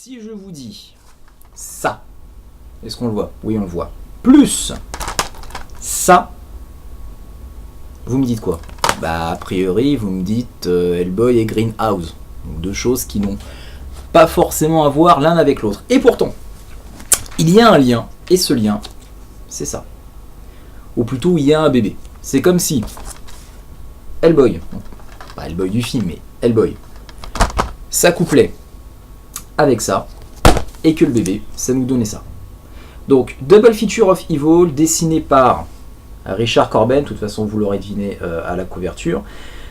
Si je vous dis ça, est-ce qu'on le voit? Oui, on le voit. Plus ça, vous me dites quoi? Bah, a priori, vous me dites Hellboy et Greenhouse. Donc, deux choses qui n'ont pas forcément à voir l'un avec l'autre. Et pourtant, il y a un lien, et ce lien, c'est ça. Ou plutôt, il y a un bébé. C'est comme si Hellboy, pas Hellboy du film, mais Hellboy, s'accouplait avec ça, et que le bébé, ça nous donnait ça. Donc, Double Feature of Evil, dessiné par Richard Corben, de toute façon vous l'aurez deviné à la couverture,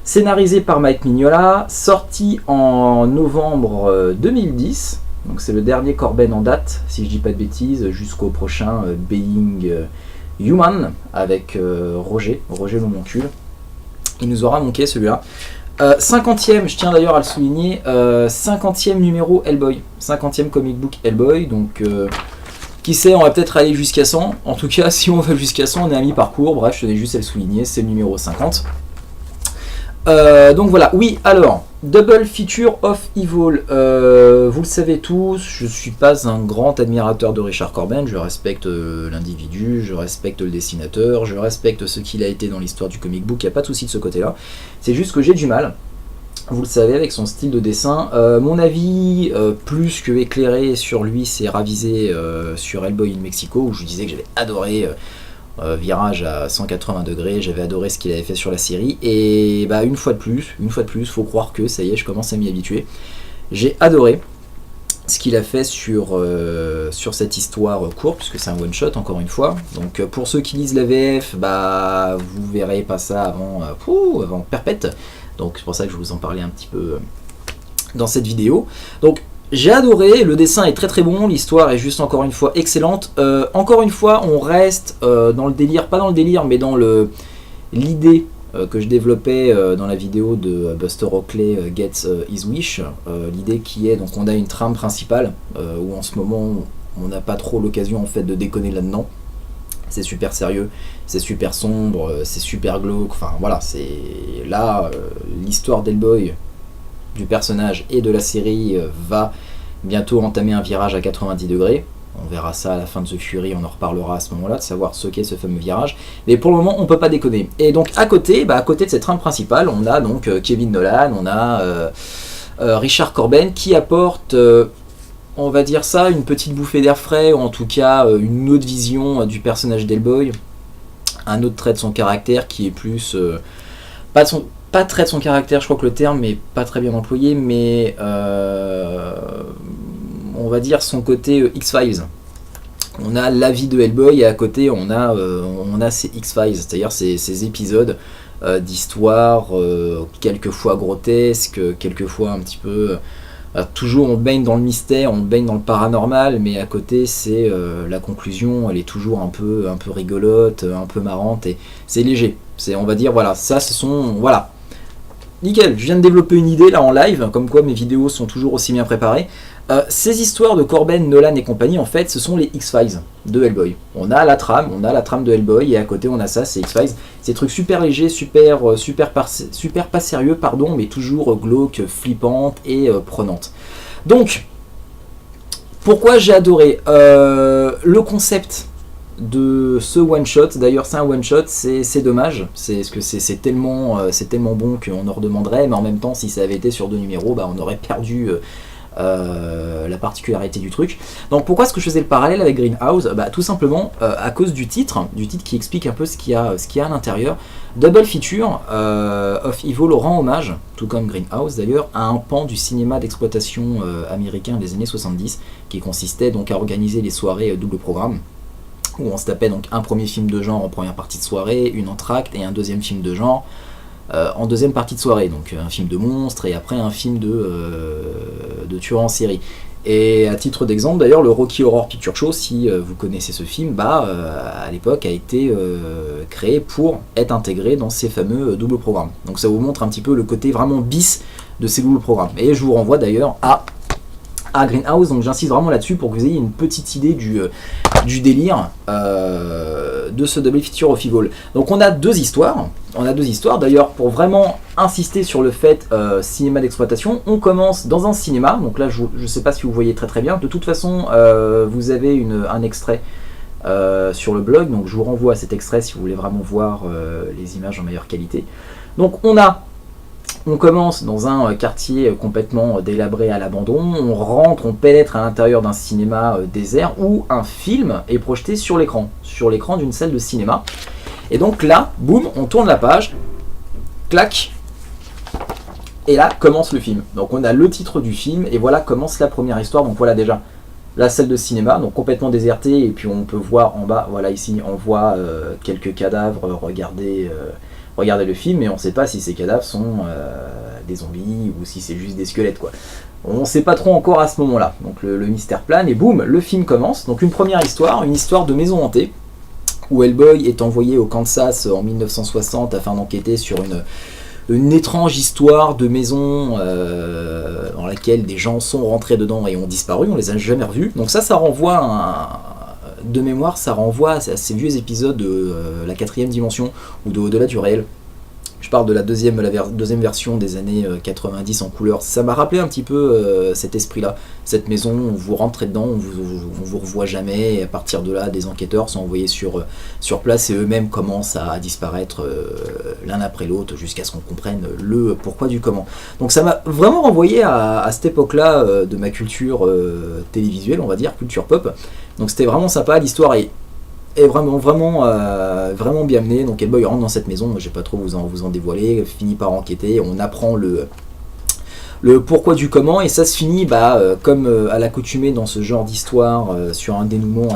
scénarisé par Mike Mignola, sorti en novembre 2010, donc c'est le dernier Corben en date, si je dis pas de bêtises, jusqu'au prochain Being Human, avec Roger Lomoncule. Il nous aura manqué celui-là. 50e, je tiens d'ailleurs à le souligner, 50e numéro Hellboy, 50e comic book Hellboy, donc qui sait, on va peut-être aller jusqu'à 100, en tout cas si on va jusqu'à 100 on est à mi-parcours, bref je tenais juste à le souligner, c'est le numéro 50. Donc voilà, oui alors, Double Feature of Evil, vous le savez tous, je suis pas un grand admirateur de Richard Corben, je respecte l'individu, je respecte le dessinateur, je respecte ce qu'il a été dans l'histoire du comic book, il n'y a pas de souci de ce côté-là, c'est juste que j'ai du mal, vous le savez, avec son style de dessin. Mon avis, plus que éclairé sur lui, c'est ravisé sur Hellboy in Mexico, où je vous disais que j'avais adoré Virage à 180 degrés, j'avais adoré ce qu'il avait fait sur la série, et bah une fois de plus, faut croire que ça y est, je commence à m'y habituer. J'ai adoré ce qu'il a fait sur cette histoire courte, puisque c'est un one shot encore une fois. Donc pour ceux qui lisent la VF, bah vous verrez pas ça avant Perpète. Donc c'est pour ça que je vous en parlais un petit peu dans cette vidéo. Donc j'ai adoré, le dessin est très très bon, l'histoire est juste encore une fois excellente. Encore une fois, on reste dans le délire, pas dans le délire, mais dans l'idée que je développais dans la vidéo de Buster Oakley Gets His Wish. L'idée qui est, donc on a une trame principale, où en ce moment on n'a pas trop l'occasion en fait de déconner là-dedans. C'est super sérieux, c'est super sombre, c'est super glauque, enfin voilà, c'est là l'histoire d'Hellboy, du personnage et de la série va bientôt entamer un virage à 90 degrés. On verra ça à la fin de The Fury, on en reparlera à ce moment-là, de savoir ce qu'est ce fameux virage. Mais pour le moment, on peut pas déconner. Et donc à côté de cette trame principale, on a donc Kevin Nolan, on a Richard Corben qui apporte... on va dire ça, une petite bouffée d'air frais, ou en tout cas une autre vision du personnage d'Hellboy, un autre trait de son caractère qui est plus... pas trait de son caractère, je crois que le terme n'est pas très bien employé, mais on va dire son côté X-Files. On a la vie de Hellboy et à côté on a ces X-Files, c'est-à-dire ces épisodes d'histoire, quelquefois grotesques, quelquefois un petit peu... toujours on baigne dans le mystère, on baigne dans le paranormal, mais à côté c'est la conclusion, elle est toujours un peu rigolote, un peu marrante, et c'est léger. On va dire voilà, ça ce sont... Voilà. Nickel, je viens de développer une idée là en live, comme quoi mes vidéos sont toujours aussi bien préparées. Ces histoires de Corben, Nolan et compagnie, en fait, ce sont les X-Files de Hellboy. On a la trame de Hellboy, et à côté on a ça, c'est X-Files. C'est des trucs super légers, super pas sérieux, pardon, mais toujours glauque, flippante et prenante. Donc, pourquoi j'ai adoré le concept de ce one shot, d'ailleurs c'est un one shot, c'est dommage, parce que c'est tellement bon qu'on en redemanderait, mais en même temps si ça avait été sur 2 numéros, bah, on aurait perdu la particularité du truc. Donc pourquoi est-ce que je faisais le parallèle avec Greenhouse? Bah, tout simplement à cause du titre qui explique un peu ce qu'il y a à l'intérieur. Double Feature of Evil rend hommage, tout comme Greenhouse d'ailleurs, à un pan du cinéma d'exploitation américain des années 70, qui consistait donc à organiser les soirées double programme, où on se tapait donc un premier film de genre en première partie de soirée, une entracte, et un deuxième film de genre en deuxième partie de soirée, donc un film de monstre et après un film de tueur en série. Et à titre d'exemple d'ailleurs, le Rocky Horror Picture Show, si vous connaissez ce film, à l'époque a été créé pour être intégré dans ces fameux doubles programmes. Donc ça vous montre un petit peu le côté vraiment bis de ces doubles programmes. Et je vous renvoie d'ailleurs à à Greenhouse, donc j'insiste vraiment là-dessus pour que vous ayez une petite idée du délire de ce double feature of Evil. Donc on a deux histoires, d'ailleurs pour vraiment insister sur le fait cinéma d'exploitation, on commence dans un cinéma, donc là je ne sais pas si vous voyez très très bien, de toute façon vous avez un extrait sur le blog, donc je vous renvoie à cet extrait si vous voulez vraiment voir les images en meilleure qualité. Donc on commence dans un quartier complètement délabré à l'abandon, on pénètre à l'intérieur d'un cinéma désert où un film est projeté sur l'écran d'une salle de cinéma. Et donc là, boum, on tourne la page, clac, et là commence le film. Donc on a le titre du film et voilà commence la première histoire. Donc voilà déjà la salle de cinéma, donc complètement désertée, et puis on peut voir en bas, voilà ici on voit quelques cadavres, regardez le film, mais on ne sait pas si ces cadavres sont des zombies ou si c'est juste des squelettes, quoi. On ne sait pas trop encore à ce moment-là. Donc le mystère plane et boum, le film commence. Donc une première histoire, une histoire de maison hantée, où Hellboy est envoyé au Kansas en 1960 afin d'enquêter sur une étrange histoire de maison dans laquelle des gens sont rentrés dedans et ont disparu, on les a jamais revus. Donc ça renvoie de mémoire, ça renvoie à ces vieux épisodes de la 4ème dimension ou de Au-delà du réel. Je parle de la deuxième version des années 90 en couleur. Ça m'a rappelé un petit peu cet esprit-là. Cette maison, on vous rentrez dedans, on vous revoit jamais, et à partir de là, des enquêteurs sont envoyés sur place et eux-mêmes commencent à disparaître l'un après l'autre jusqu'à ce qu'on comprenne le pourquoi du comment. Donc ça m'a vraiment renvoyé à cette époque-là de ma culture télévisuelle, on va dire, culture pop. Donc c'était vraiment sympa, l'histoire est vraiment bien menée. Donc Hellboy rentre dans cette maison, je vais pas trop vous en dévoiler, finit par enquêter, on apprend le pourquoi du comment, et ça se finit comme à l'accoutumée dans ce genre d'histoire sur un dénouement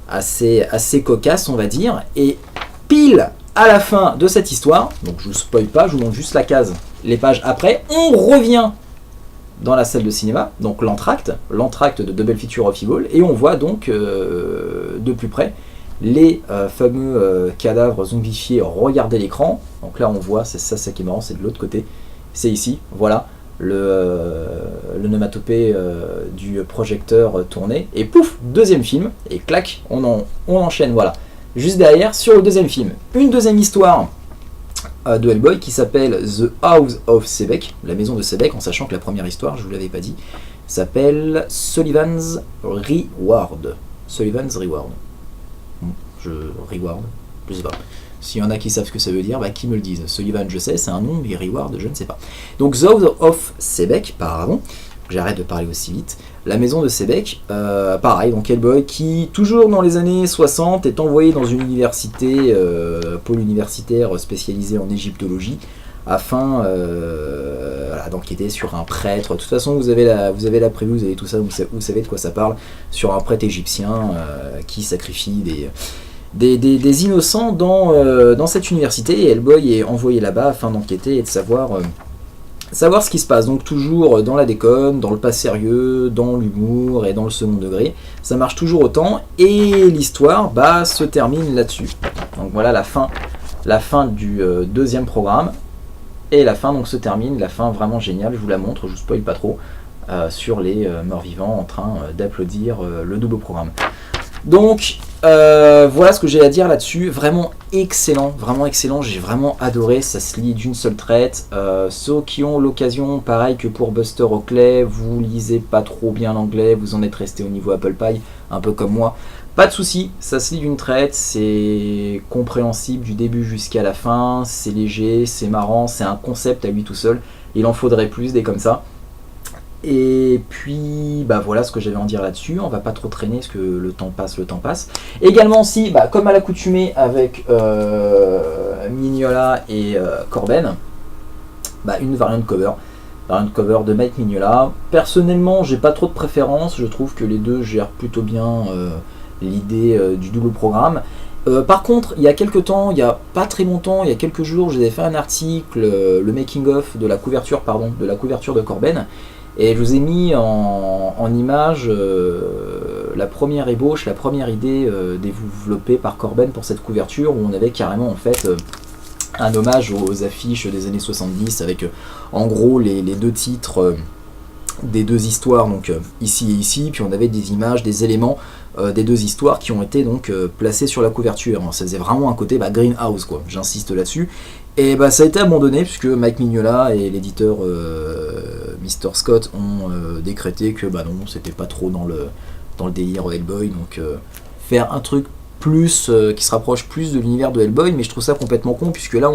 assez cocasse, on va dire. Et pile à la fin de cette histoire, donc je vous spoil pas, je vous montre juste la case, les pages après, on revient dans la salle de cinéma, donc l'entracte de Double Feature of Evil, et on voit donc de plus près les fameux cadavres zombifiés regarder l'écran. Donc là on voit, c'est ça qui est marrant, c'est de l'autre côté, c'est ici, voilà l'onomatopée du projecteur tourné, et pouf, deuxième film, et clac, on enchaîne, voilà. Juste derrière, sur le deuxième film, une deuxième histoire de Hellboy qui s'appelle The House of Sebek, la maison de Sebek, en sachant que la première histoire, je vous l'avais pas dit, s'appelle Sullivan's Reward. Sullivan's Reward. Reward, je sais pas. S'il y en a qui savent ce que ça veut dire, qui me le disent. Sullivan, je sais, c'est un nom, mais Reward, je ne sais pas. Donc The House of Sebek, pardon, j'arrête de parler aussi vite. La maison de Sebek, pareil, donc Hellboy qui, toujours dans les années 60, est envoyé dans une université, pôle universitaire spécialisé en égyptologie, afin d'enquêter sur un prêtre. De toute façon, vous avez la prévue, vous avez tout ça, vous savez de quoi ça parle, sur un prêtre égyptien qui sacrifie des innocents dans cette université, et Hellboy est envoyé là-bas afin d'enquêter et de savoir ce qui se passe. Donc toujours dans la déconne, dans le pas sérieux, dans l'humour et dans le second degré. Ça marche toujours autant, et l'histoire se termine là-dessus. Donc voilà la fin du deuxième programme, et la fin donc se termine, la fin vraiment géniale, je vous la montre, je vous spoil pas trop, sur les morts-vivants en train d'applaudir le double programme. Donc voilà ce que j'ai à dire là-dessus. Vraiment excellent, j'ai vraiment adoré, ça se lit d'une seule traite. Ceux qui ont l'occasion, pareil que pour Buster Oakley, vous lisez pas trop bien l'anglais, vous en êtes resté au niveau Apple Pie, un peu comme moi, pas de souci, ça se lit d'une traite, c'est compréhensible du début jusqu'à la fin, c'est léger, c'est marrant, c'est un concept à lui tout seul, il en faudrait plus des comme ça. Et puis voilà ce que j'avais à en dire là-dessus, on va pas trop traîner parce que le temps passe. Également aussi, comme à l'accoutumée avec Mignola et Corben, une variante cover de Mike Mignola. Personnellement, j'ai pas trop de préférence, je trouve que les deux gèrent plutôt bien l'idée du double programme. Par contre, il y a quelques temps, il y a pas très longtemps, il y a quelques jours, j'ai fait un article, le making of de la couverture de Corben. Et je vous ai mis en image la première ébauche, la première idée développée par Corben pour cette couverture, où on avait carrément en fait un hommage aux affiches des années 70 avec en gros les deux titres des deux histoires, donc ici et ici, puis on avait des images, des éléments des deux histoires qui ont été donc placés sur la couverture. Ça faisait vraiment un côté greenhouse, quoi, j'insiste là-dessus. Et ça a été abandonné puisque Mike Mignola et l'éditeur Mr. Scott ont décrété que non, c'était pas trop dans le délire Hellboy, donc faire un truc plus qui se rapproche plus de l'univers de Hellboy, mais je trouve ça complètement con puisque là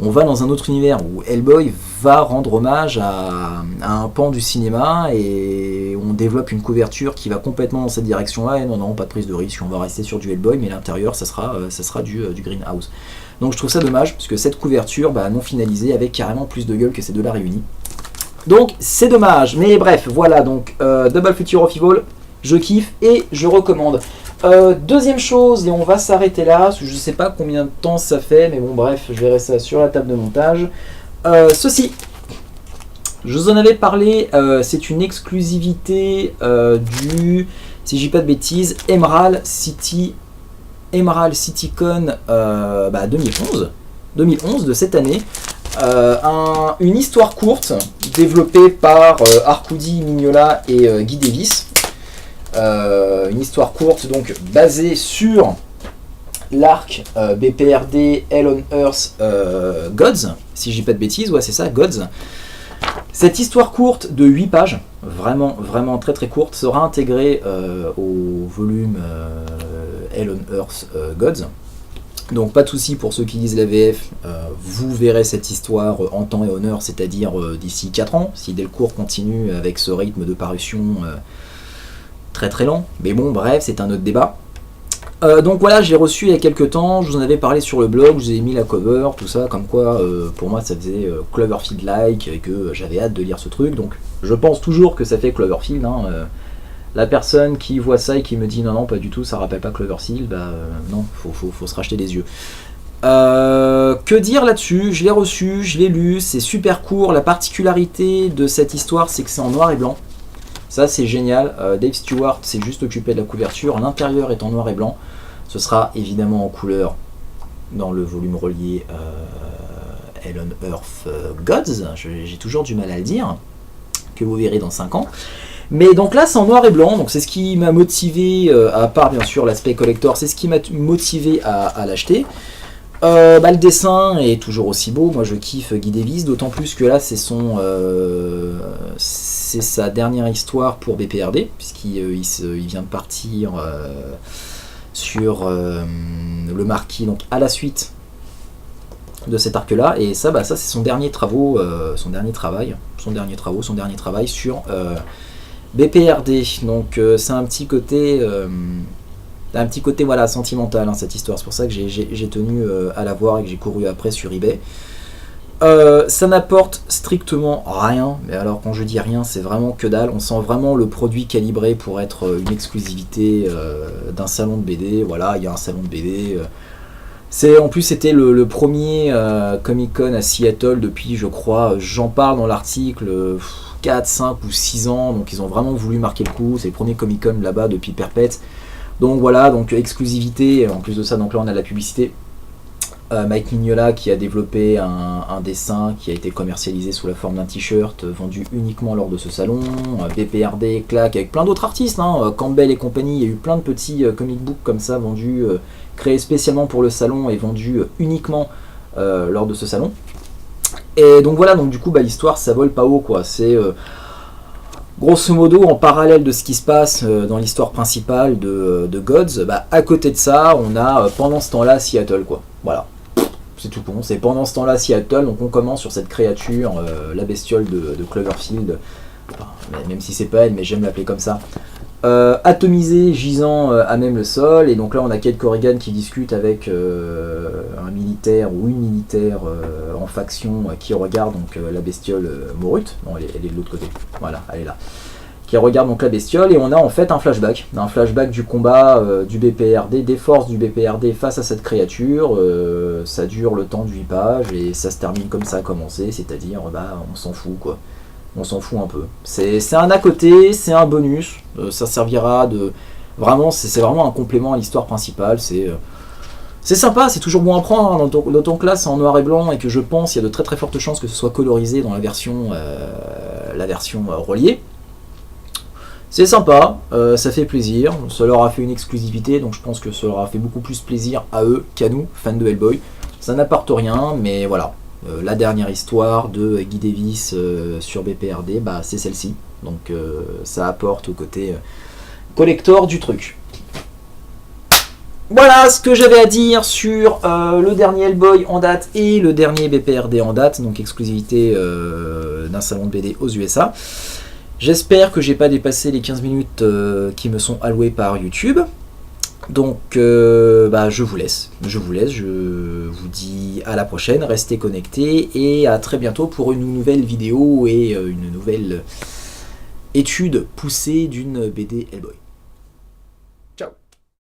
on va dans un autre univers où Hellboy va rendre hommage à un pan du cinéma et on développe une couverture qui va complètement dans cette direction-là. Et non, pas de prise de risque, on va rester sur du Hellboy, mais l'intérieur, ça sera du Greenhouse. Donc je trouve ça dommage, parce que cette couverture non finalisée avait carrément plus de gueule que ces deux-là réunis. Donc c'est dommage, mais bref, voilà, donc Double Future of Evil, je kiffe et je recommande. Deuxième chose, et on va s'arrêter là, je sais pas combien de temps ça fait, mais bon bref, je verrai ça sur la table de montage. Ceci, je vous en avais parlé, c'est une exclusivité du, si je dis pas de bêtises, Emerald CityCon 2011 de cette année. Une histoire courte développée par Arcudi Mignola et Guy Davis. Une histoire courte donc basée sur l'arc BPRD Hell on Earth Gods, si je dis pas de bêtises, ouais c'est ça, Gods. Cette histoire courte de 8 pages, vraiment très très courte, sera intégrée au volume Hell on Earth Gods. Donc pas de souci pour ceux qui lisent la VF, vous verrez cette histoire en temps et en heure, c'est-à-dire d'ici 4 ans, si Delcourt continue avec ce rythme de parution très lent. Mais bon, bref, c'est un autre débat. Donc voilà, j'ai reçu il y a quelques temps, je vous en avais parlé sur le blog, je vous ai mis la cover, tout ça, comme quoi pour moi ça faisait Cloverfield-like, et que j'avais hâte de lire ce truc, donc je pense toujours que ça fait Cloverfield. La personne qui voit ça et qui me dit non, pas du tout, ça rappelle pas Cloverfield, non, faut se racheter les yeux. Que dire là-dessus? Je l'ai reçu, je l'ai lu, c'est super court. La particularité de cette histoire, c'est que c'est en noir et blanc. Ça, c'est génial. Dave Stewart s'est juste occupé de la couverture. L'intérieur est en noir et blanc. Ce sera évidemment en couleur dans le volume relié Hell on Earth Gods. J'ai toujours du mal à le dire, que vous verrez dans 5 ans. Mais donc là c'est en noir et blanc, donc c'est ce qui m'a motivé, à part bien sûr l'aspect collector, c'est ce qui m'a motivé à l'acheter. Le dessin est toujours aussi beau, moi je kiffe Guy Davis, d'autant plus que là c'est sa dernière histoire pour BPRD, puisqu'il vient de partir sur le Marquis, donc à la suite de cet arc là, et ça c'est son dernier travail sur BPRD, donc c'est un petit côté voilà, sentimental cette histoire, c'est pour ça que j'ai tenu à la voir et que j'ai couru après sur eBay. Ça n'apporte strictement rien, mais alors quand je dis rien, c'est vraiment que dalle. On sent vraiment le produit calibré pour être une exclusivité d'un salon de BD. Voilà, il y a un salon de BD. En plus, c'était le premier Comic Con à Seattle depuis, je crois, j'en parle dans l'article, 4, 5 ou 6 ans, donc ils ont vraiment voulu marquer le coup. C'est le premier Comic Con là-bas depuis perpète. Donc voilà, donc exclusivité. En plus de ça, donc là on a la publicité. Mike Mignola qui a développé un dessin qui a été commercialisé sous la forme d'un t-shirt vendu uniquement lors de ce salon. BPRD, Claque, avec plein d'autres artistes, Campbell et compagnie. Il y a eu plein de petits comic books comme ça vendus, créés spécialement pour le salon et vendus uniquement lors de ce salon. Et donc voilà, donc du coup l'histoire ça vole pas haut quoi. C'est grosso modo en parallèle de ce qui se passe dans l'histoire principale de Gods. À côté de ça, on a pendant ce temps-là Seattle quoi. Voilà. C'est tout con, c'est pendant ce temps-là Seattle, donc on commence sur cette créature, la bestiole de Cloverfield, même si c'est pas elle, mais j'aime l'appeler comme ça, atomisée, gisant à même le sol, et donc là on a Kate Corrigan qui discute avec un militaire ou une militaire en faction qui regarde donc la bestiole morute, non elle est de l'autre côté, voilà, elle est là, qui regarde donc la bestiole, et on a en fait un flashback du combat du BPRD, des forces du BPRD face à cette créature. Ça dure le temps de 8 pages et ça se termine comme ça a commencé, c'est-à-dire on s'en fout quoi, on s'en fout un peu. C'est un à côté, c'est un bonus, ça servira de... Vraiment, c'est vraiment un complément à l'histoire principale, C'est sympa, c'est toujours bon à prendre, hein, d'autant que là c'est en noir et blanc et que je pense qu'il y a de très très fortes chances que ce soit colorisé dans la version reliée. C'est sympa, ça fait plaisir, ça leur a fait une exclusivité, donc je pense que ça leur a fait beaucoup plus plaisir à eux qu'à nous, fans de Hellboy. Ça n'apporte rien, mais voilà, la dernière histoire de Guy Davis sur BPRD, bah, c'est celle-ci, donc ça apporte au côté collector du truc. Voilà ce que j'avais à dire sur le dernier Hellboy en date et le dernier BPRD en date, donc exclusivité d'un salon de BD aux USA. J'espère que j'ai pas dépassé les 15 minutes qui me sont allouées par YouTube. Donc bah, je vous laisse, je vous dis à la prochaine, restez connectés et à très bientôt pour une nouvelle vidéo et une nouvelle étude poussée d'une BD Hellboy.